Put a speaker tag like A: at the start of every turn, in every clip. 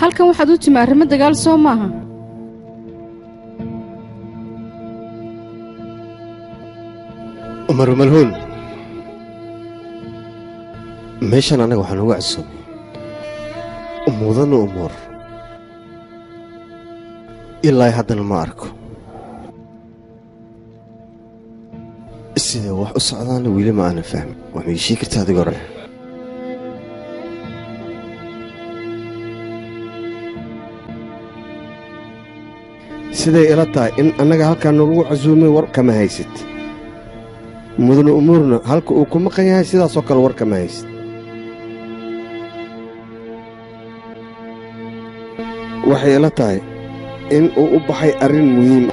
A: halkan waxaad u timi arrimo dagaal soo maaha
B: Umar Malhuun meeshan anaga waxaan uga cusub mudan umur ilaa haddana ma arko sida wax u socdaana weli ma aanan fahmin wax ma iishii kartaa adiga hore siday ila tahay in annaga halkaan nalagu casuumay war kama haysid mudane umuurna halka uu ku maqan yahay sidaasoo kale war kama haysid waxay ila tahay in uu u baxay arrin muhiim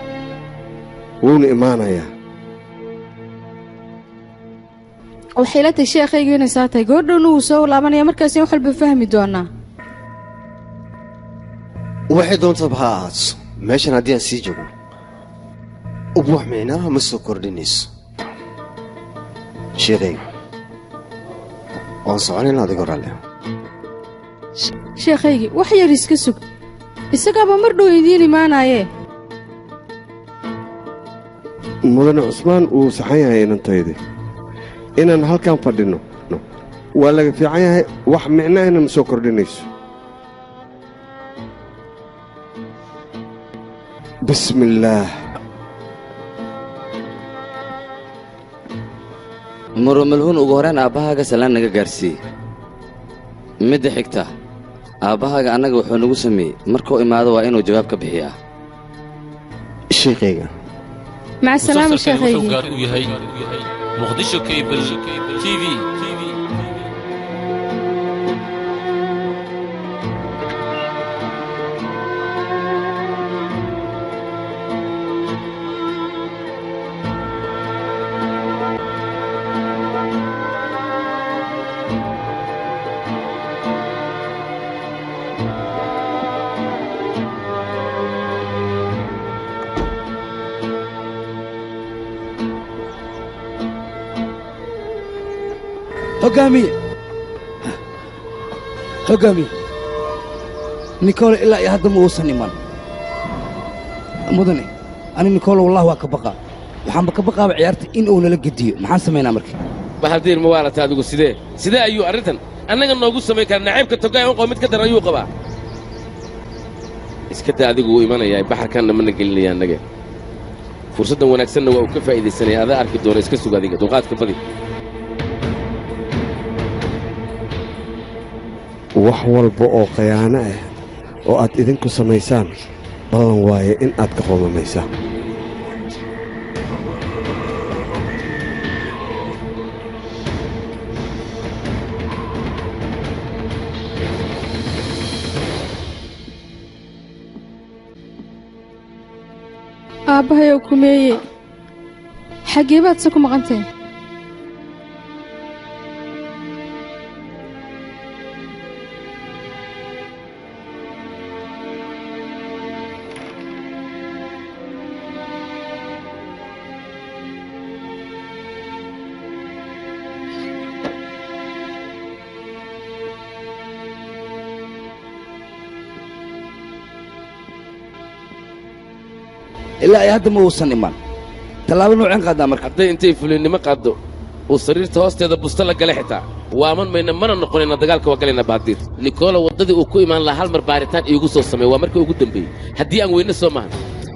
B: wuuna imaanayaa
A: waxay ila tahay sheekhayga inay saa tahay goordhowna wuu soo laabanaya markaas in wax walba fahmi doonaa
B: waxay doontaba ha ahaato meeshan haddii aan sii joogno wax micnaha ma soo kordhinayso sheekhayga waan soconayna adigo ralle
A: sheekhaygii wax yar iska sug isagaaba mar dhow idiin imaanaayee
B: mudane cusmaan wuu saxan yahay inantaydi inaan halkan fadhinno waa laga fiican yahay wax micnahayna ma soo kordhinayso bismillaah
C: Umar Malhuun ugu horeen aabbahaaga salaan naga gaarsiiyey midda xigta aabbahaaga annaga wuxuu nagu sameeyey markuu imaado waa inuu jawaab ka bixiyaa
B: sheekhayga
A: maca salaama sheekhaygii
D: gaar u yahay muqdisho cable tv
E: hogaamiye Nicole ilaa iyo hadda ma uusan iman mudane ani Nicole wallahi waa ka baqaa waxaan ka baqaa ciyaarta in uu nala gediyo maxaan sameynaa markii
F: bahadiir ma waalata adigu sidee ayuu arrintan annaga noogu sameyn kara naciibka togay oo mid ka daran ayuu qabaa iska daa adigu uu imanayaa baxarkanna mana gelinaya annaga fursaddan wanaagsanna waa uu ka faa'iidaysanaya adaa arki doona iska sug adiga dulqaadka badi
B: wax walba oo khiyaano ah oo aad idinku samaysaan ballan waaye in aad ka qoomamaysaan
A: aabbahayow kumeeye xaggee baad se ku maqantahay
E: ilaa ay hadda ma uusan iman tallaabo nooceen qaadaa marka
F: hadday intay fulinnimo qaaddo uu sariirta hoosteeda busta la gala xitaa waaman mayna mana noqonayna dagaalka waa galayna baadiir Nicole waddadii uu ku imaan lahaa hal mar baaritaan iigu soo sameey waa markii ugu dambeeyey haddii aan weyne soo maahan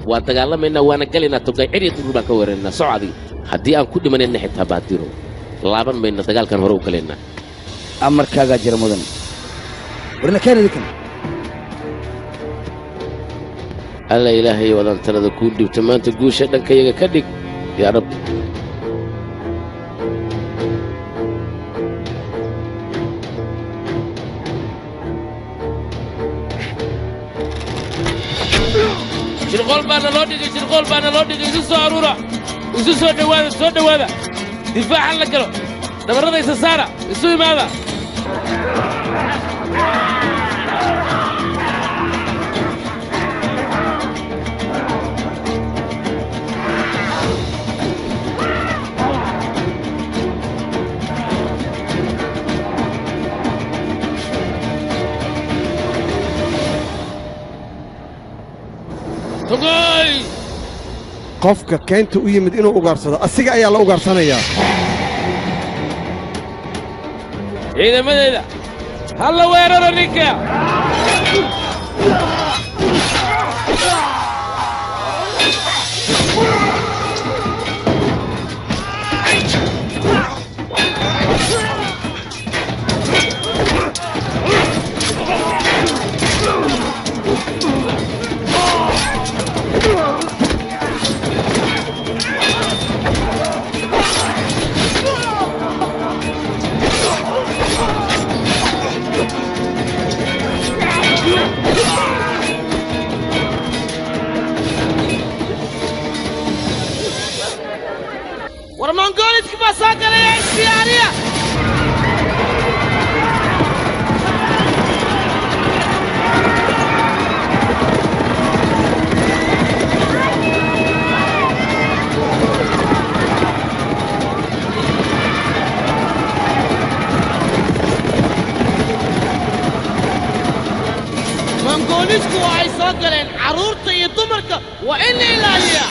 F: waa dagaalamaynaa waana galaynaa togay ciriya durur baan ka weeraraynaa soco adiga haddii aan ku dhimanayna xitaa baadiiro laaban mayna dagaalkan hore u galaynaa
E: amarkaagaa jira mudan warna keenadikan
F: alla ilaahay wadaan talada kuu dhibta maanta guusha dhankayaga ka dhig yaa rabbi shirqool baana loo dhigay isu soo aruura isu soo dhowaada difaacan la galo dabarrada isa saara isu imaada togoy
B: qofka keynta u yimid inuu ugaarsado asiga ayaa la ugaarsanayaa
F: ciidamadeeda halla weeraro ninka
G: ورمانجوليس كباسا قليا اختيارية مانجوليس كوا عيسا قلين عرورتي يدمرك وإني إلالية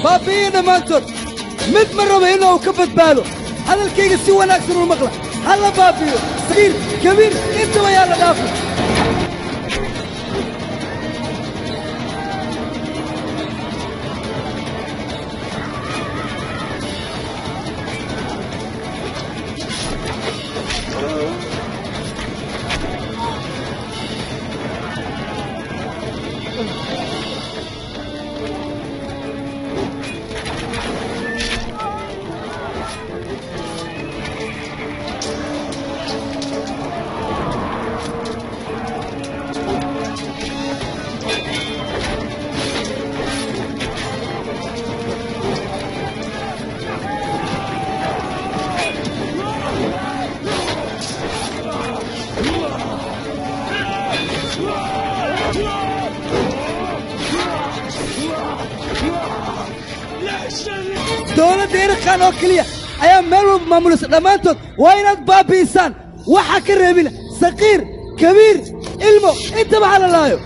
E: بابينا مانتور مد مرة بينه وكبت باله هذا الكيك سوى أكثر من المقلة هلا بابيو صغير كبير انت ويا الأدافع دولة دير كان أوكلية أيام ملو مملوس لمانتوت وينات بابيسان وحكي الربيلة صغير كبير علمه انتبه على الله